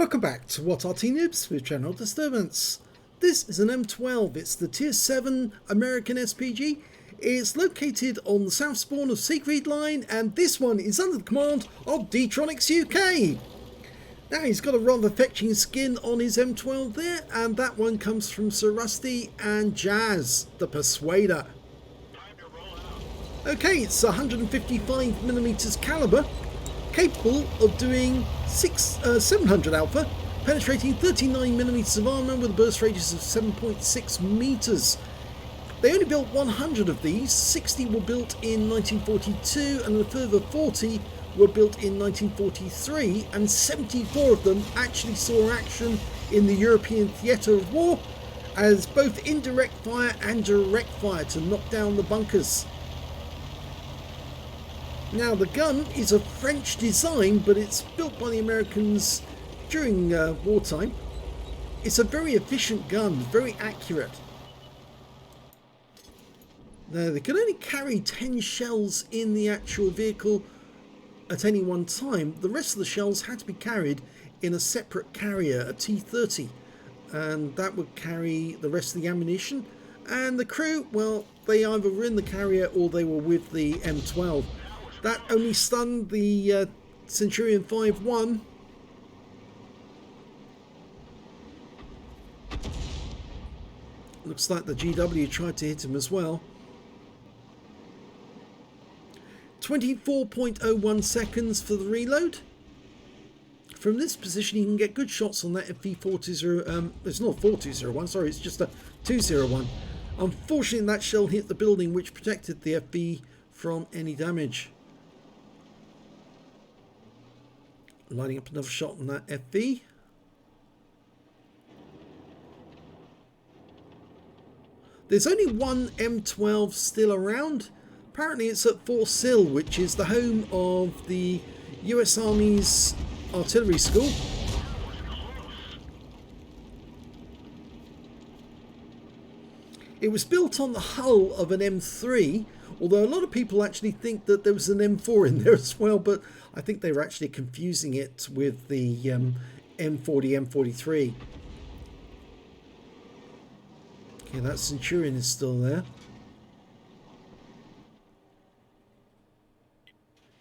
Welcome back to What Arty Noobs with General Disturbance. This is an M12, it's the Tier 7 American SPG. It's located on the south spawn of Siegfried Line, and this one is under the command of D-Tronics UK. Now he's got a rather fetching skin on his M12 there, and that one comes from Sir Rusty and Jazz, the Persuader. Okay, it's 155mm caliber, capable of doing 700 alpha, penetrating 39mm of armour with a burst radius of 7.6 meters. They only built 100 of these, 60 were built in 1942 and a further 40 were built in 1943, and 74 of them actually saw action in the European theatre of war as both indirect fire and direct fire to knock down the bunkers. Now the gun is a French design, but it's built by the Americans during wartime. It's a very efficient gun, very accurate. Now they can only carry 10 shells in the actual vehicle at any one time. The rest of the shells had to be carried in a separate carrier, a T-30, and that would carry the rest of the ammunition. And the crew, well, they either were in the carrier or they were with the M12. That only stunned the Centurion 5-1. Looks like the GW tried to hit him as well. 24.01 seconds for the reload. From this position you can get good shots on that FV420. It's not 4201, sorry, it's just a 201. Unfortunately that shell hit the building, which protected the FV from any damage. Lining up another shot on that FV. There's only one M12 still around. Apparently it's at Fort Sill, which is the home of the US Army's artillery school. It was built on the hull of an M3, although a lot of people actually think that there was an M4 in there as well, but I think they were actually confusing it with the M40, M43. Okay, that Centurion is still there.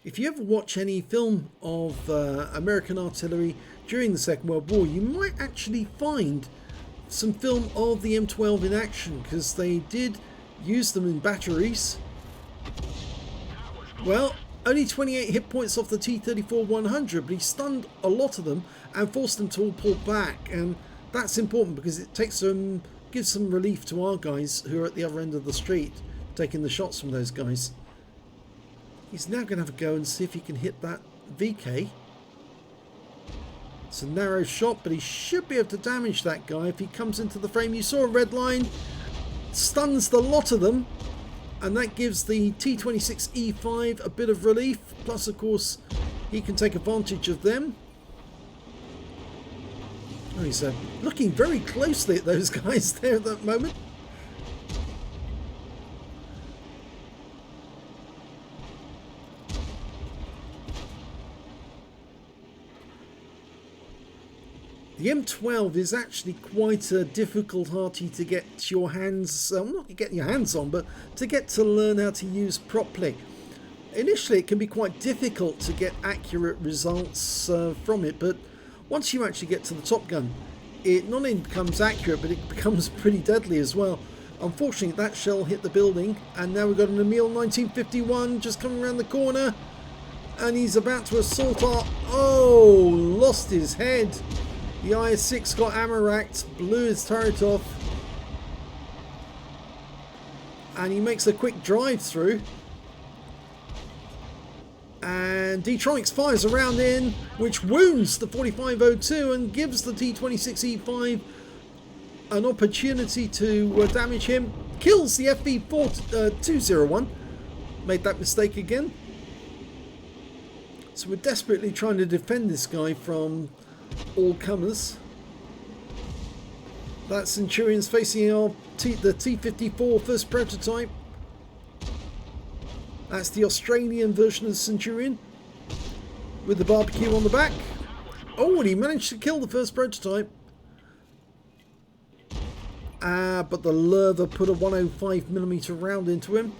If you ever watch any film of American artillery during the Second World War, you might actually find some film of the M12 in action, because they did use them in batteries. Well, only 28 hit points off the T-34-100, but he stunned a lot of them and forced them to all pull back, and that's important because it takes them, gives some relief to our guys who are at the other end of the street taking the shots from those guys. He's now going to have a go and see if he can hit that VK. It's a narrow shot, but he should be able to damage that guy if he comes into the frame. You saw a red line, stuns the lot of them, and that gives the T-26E5 a bit of relief. Plus, of course, he can take advantage of them. Oh, he's looking very closely at those guys there at that moment. The M12 is actually quite a difficult Arty to get your hands, not to get your hands on, but to get to learn how to use properly. Initially it can be quite difficult to get accurate results from it, but once you actually get to the Top Gun, it not only becomes accurate, but it becomes pretty deadly as well. Unfortunately that shell hit the building, and now we've got an Emil 1951 just coming around the corner, and he's about to assault our... Oh, lost his head. The IS-6 got ammo racked, blew his turret off, and he makes a quick drive through, and D-Tronics fires a round in, which wounds the 4502 and gives the T-26E5 an opportunity to damage him. Kills the FV201. Made that mistake again. So we're desperately trying to defend this guy from all comers. That Centurion's facing our the T-54 first prototype. That's the Australian version of the Centurion with the barbecue on the back. Oh, and he managed to kill the first prototype. But the Lurver put a 105mm round into him.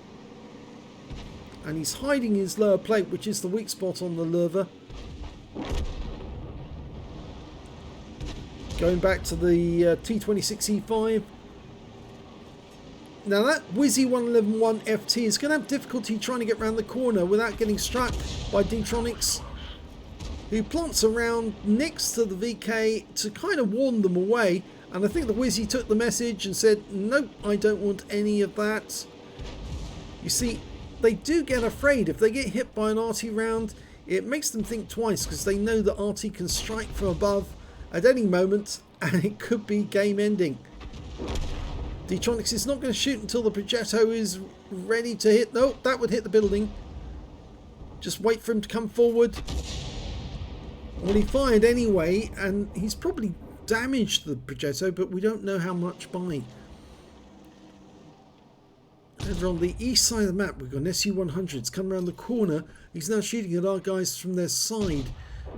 And he's hiding his lower plate, which is the weak spot on the Lurver. Going back to the T26E5. Now that Wizzy 1111 FT is going to have difficulty trying to get around the corner without getting struck by D-Tronics, who plants around next to the VK to kind of warn them away. And I think the Wizzy took the message and said, nope, I don't want any of that. You see, they do get afraid. If they get hit by an Arty round, it makes them think twice, because they know that Arty can strike from above at any moment, and it could be game ending. D-Tronics is not going to shoot until the Progetto is ready to hit. No, that would hit the building. Just wait for him to come forward. Well, he fired anyway, and he's probably damaged the Progetto, but we don't know how much by. Over on the east side of the map, we've got an SU-100. It's come around the corner. He's now shooting at our guys from their side.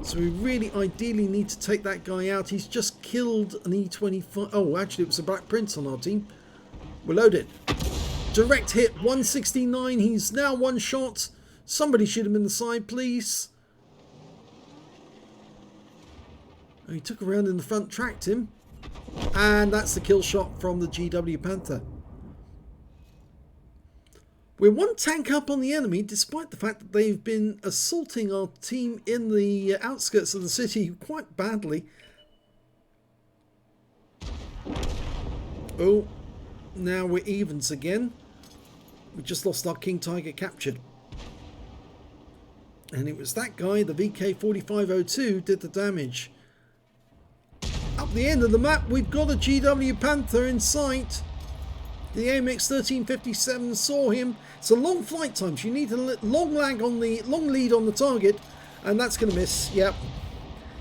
So we really ideally need to take that guy out. He's just killed an E25. Oh, actually it was a Black Prince on our team. We're loaded. Direct hit, 169. He's now one shot. Somebody shoot him in the side, please. Oh, he took a round in the front, tracked him. And that's the kill shot from the GW Panther. We're one tank up on the enemy, despite the fact that they've been assaulting our team in the outskirts of the city quite badly. Oh, now we're evens again. We just lost our King Tiger captured. And it was that guy, the VK4502, did the damage. Up the end of the map, we've got a GW Panther in sight. The AMX 1357 saw him. It's a long flight time, so you need a long lead on the target, and that's going to miss. Yep.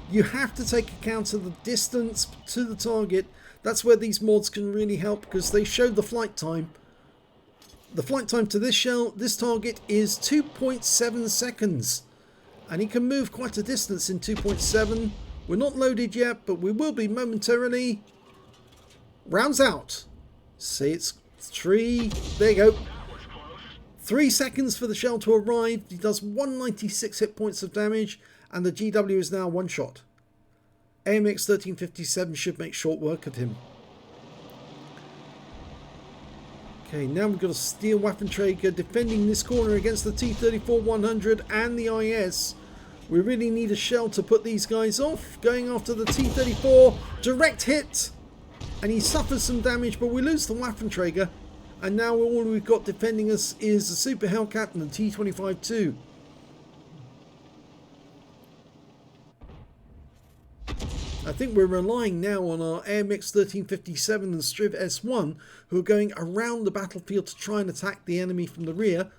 You have to take account of the distance to the target. That's where these mods can really help, because they show the flight time. The flight time to this target is 2.7 seconds, and he can move quite a distance in 2.7. We're not loaded yet, but we will be momentarily. Rounds out. See, it's 3. There you go. 3 seconds for the shell to arrive. He does 196 hit points of damage, and the GW is now one shot. AMX 1357 should make short work of him. Okay, now we've got a Steel Waffenträger defending this corner against the T-34-100 and the IS. We really need a shell to put these guys off. Going after the T-34, direct hit, and he suffers some damage, but we lose the Waffenträger. And now all we've got defending us is the Super Hellcat and the T-25-2. I think we're relying now on our AMX 1357 and Striv S1, who are going around the battlefield to try and attack the enemy from the rear.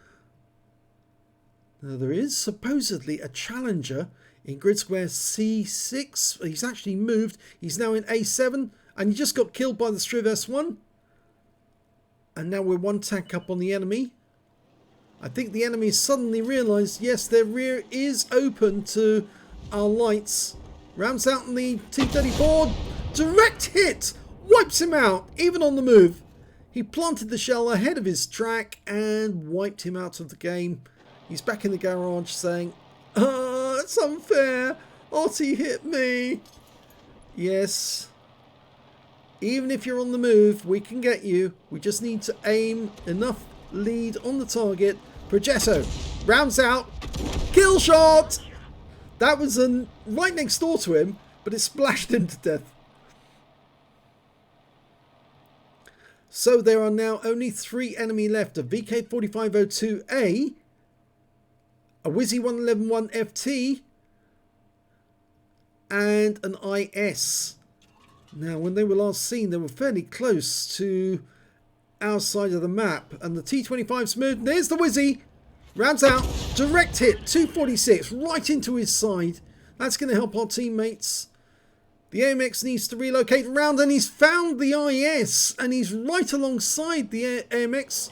Now there is supposedly a challenger in grid square C6. He's actually moved. He's now in A7, and he just got killed by the Striv S1. And now we're one tank up on the enemy. I think the enemy suddenly realised, yes, their rear is open to our lights. Rounds out in the T-34. Direct hit! Wipes him out, even on the move. He planted the shell ahead of his track and wiped him out of the game. He's back in the garage saying, "Ah, it's unfair. Arty hit me." Yes. Even if you're on the move, we can get you. We just need to aim enough lead on the target. Progetto rounds out. Kill shot! That was right next door to him, but it splashed him to death. So there are now only 3 enemy left. A VK4502A, a Wizzy 1111 FT, and an IS. Now, when they were last seen, they were fairly close to our side of the map. And the T-25's moved. There's the Wizzy. Rounds out. Direct hit. 246. Right into his side. That's going to help our teammates. The AMX needs to relocate around. And he's found the IS. And he's right alongside the AMX.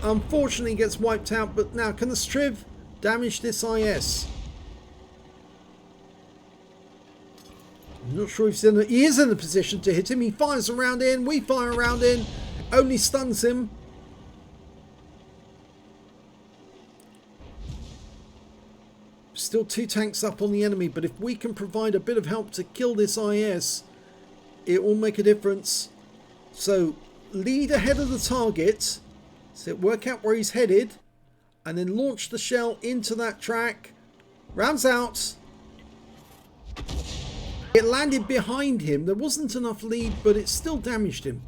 Unfortunately, gets wiped out. But now, can the Striv damage this IS? I'm not sure if he is in a position to hit him. He fires a round in. We fire a round in. Only stuns him. Still 2 tanks up on the enemy, but if we can provide a bit of help to kill this IS, it will make a difference. So lead ahead of the target, so work out where he's headed, and then launch the shell into that track. Rounds out. It landed behind him. There wasn't enough lead, but it still damaged him,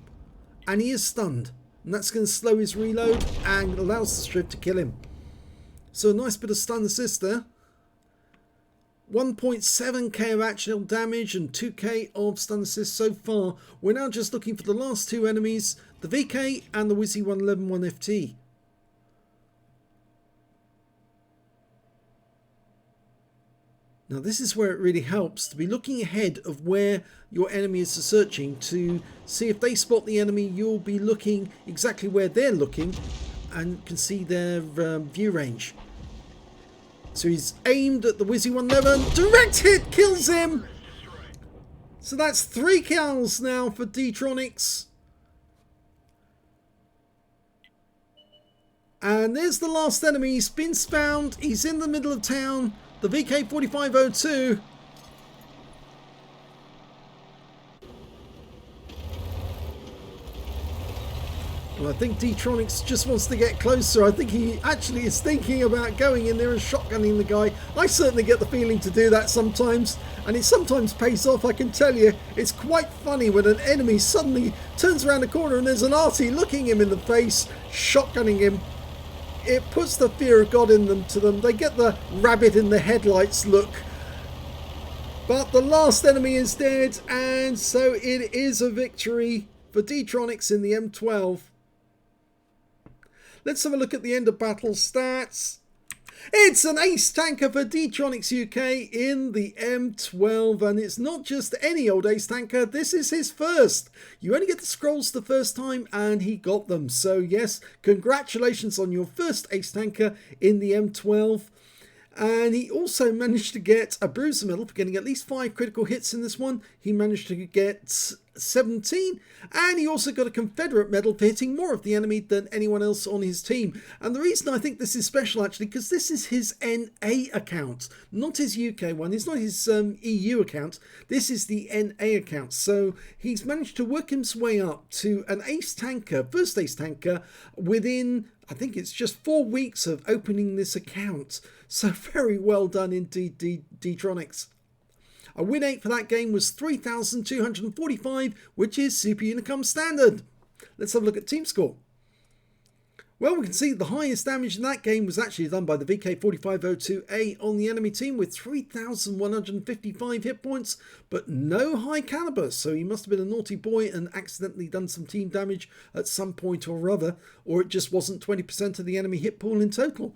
and he is stunned, and that's going to slow his reload and allows the strip to kill him. So a nice bit of stun assist there. 1.7k of actual damage and 2k of stun assist so far. We're now just looking for the last 2 enemies, the VK and the Wizzy 1111FT. Now this is where it really helps to be looking ahead of where your enemy is searching, to see if they spot the enemy. You'll be looking exactly where they're looking and can see their view range. So he's aimed at the Wizzy 111. Direct hit kills him. So that's 3 kills now for D-Tronics. And there's the last enemy. He's been found. He's in the middle of town. The VK4502. Well, I think D-Tronics just wants to get closer. I think he actually is thinking about going in there and shotgunning the guy. I certainly get the feeling to do that sometimes, and it sometimes pays off, I can tell you. It's quite funny when an enemy suddenly turns around the corner and there's an Arty looking him in the face, shotgunning him. It puts the fear of God in them to them. They get the rabbit in the headlights look. But the last enemy is dead, and so it is a victory for D-Tronics in the M12. Let's have a look at the end of battle stats. It's an ace tanker for D-Tronics UK in the M12, and it's not just any old ace tanker. This is his first. You only get the scrolls the first time, and he got them. So yes, congratulations on your first ace tanker in the M12. And he also managed to get a bruiser medal for getting at least 5 critical hits in this one. He managed to get 17, and he also got a Confederate medal for hitting more of the enemy than anyone else on his team. And the reason I think this is special, actually, because this is his NA account, not his UK one. It's not his EU account. This is the NA account. So he's managed to work his way up to an ace tanker, first ace tanker, within, I think it's just 4 weeks of opening this account. So very well done indeed, D-Tronics. A win 8 for that game was 3,245, which is Super Unicom standard. Let's have a look at team score. Well, we can see the highest damage in that game was actually done by the VK4502A on the enemy team with 3,155 hit points, but no high caliber. So he must have been a naughty boy and accidentally done some team damage at some point or other, or it just wasn't 20% of the enemy hit pool in total.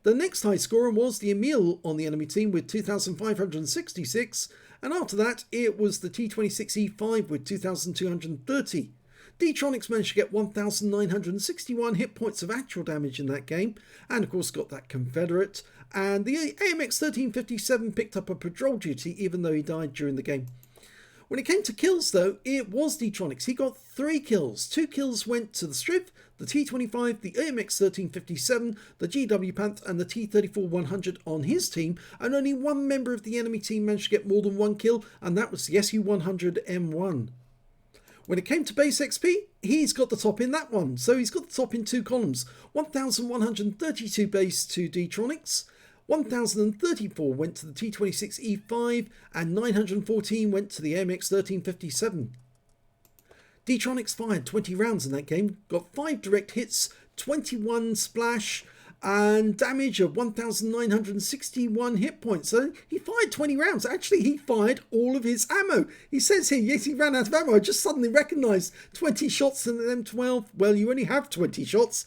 The next high scorer was the Emil on the enemy team with 2,566, and after that it was the T26E5 with 2,230. D-Tronics managed to get 1,961 hit points of actual damage in that game, and of course got that Confederate, and the AMX 1357 picked up a patrol duty even though he died during the game. When it came to kills though, it was D-Tronics. He got 3 kills. 2 kills went to the Strip, the T25, the AMX 1357, the GW Panth and the T34-100 on his team, and only 1 member of the enemy team managed to get more than 1 kill, and that was the SU-100M1. When it came to base XP, he's got the top in that one. So he's got the top in 2 columns. 1,132 base to D-Tronics, 1,034 went to the T26E5, and 914 went to the AMX 1357. D-Tronics fired 20 rounds in that game, got 5 direct hits, 21 splash, and damage of 1,961 hit points. So he fired 20 rounds. Actually, he fired all of his ammo. He says here, yes, he ran out of ammo. I just suddenly recognised 20 shots in an M12. Well, you only have 20 shots.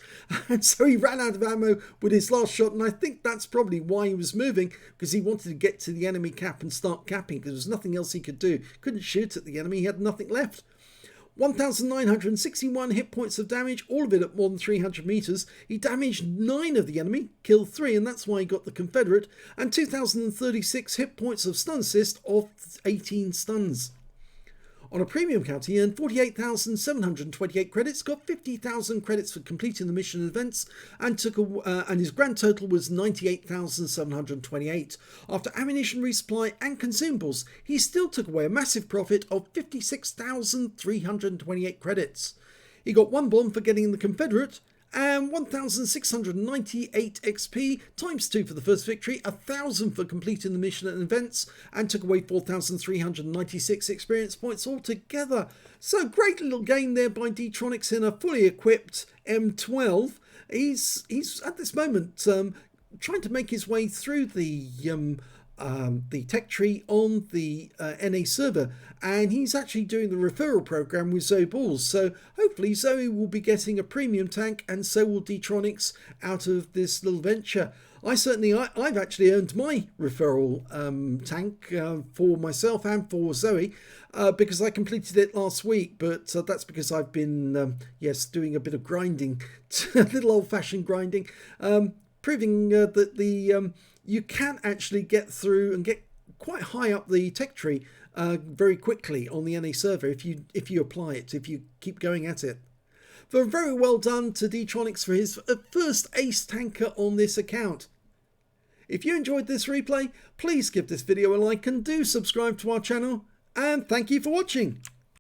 And so he ran out of ammo with his last shot. And I think that's probably why he was moving, because he wanted to get to the enemy cap and start capping, because there was nothing else he could do. Couldn't shoot at the enemy. He had nothing left. 1,961 hit points of damage, all of it at more than 300 meters. He damaged 9 of the enemy, killed 3, and that's why he got the Confederate. And 2,036 hit points of stun assist of 18 stuns. On a premium count, he earned 48,728 credits, got 50,000 credits for completing the mission events, and and his grand total was 98,728. After ammunition resupply and consumables, he still took away a massive profit of 56,328 credits. He got 1 bomb for getting the Confederate, and 1,698 XP times 2 for the first victory, 1,000 for completing the mission and events, and took away 4,396 experience points altogether. So great little game there by D-Tronics in a fully equipped M12. He's at this moment trying to make his way through the tech tree on the NA server, and he's actually doing the referral program with Zoe Balls, so hopefully Zoe will be getting a premium tank, and so will D-Tronics out of this little venture. I've actually earned my referral tank for myself and for Zoe because I completed it last week, but that's because I've been doing a bit of grinding, a little old-fashioned grinding, proving that you can actually get through and get quite high up the tech tree very quickly on the NA server if you apply it, if you keep going at it. So very well done to D-Tronics for his first Ace Tanker on this account. If you enjoyed this replay, please give this video a like and do subscribe to our channel, and thank you for watching.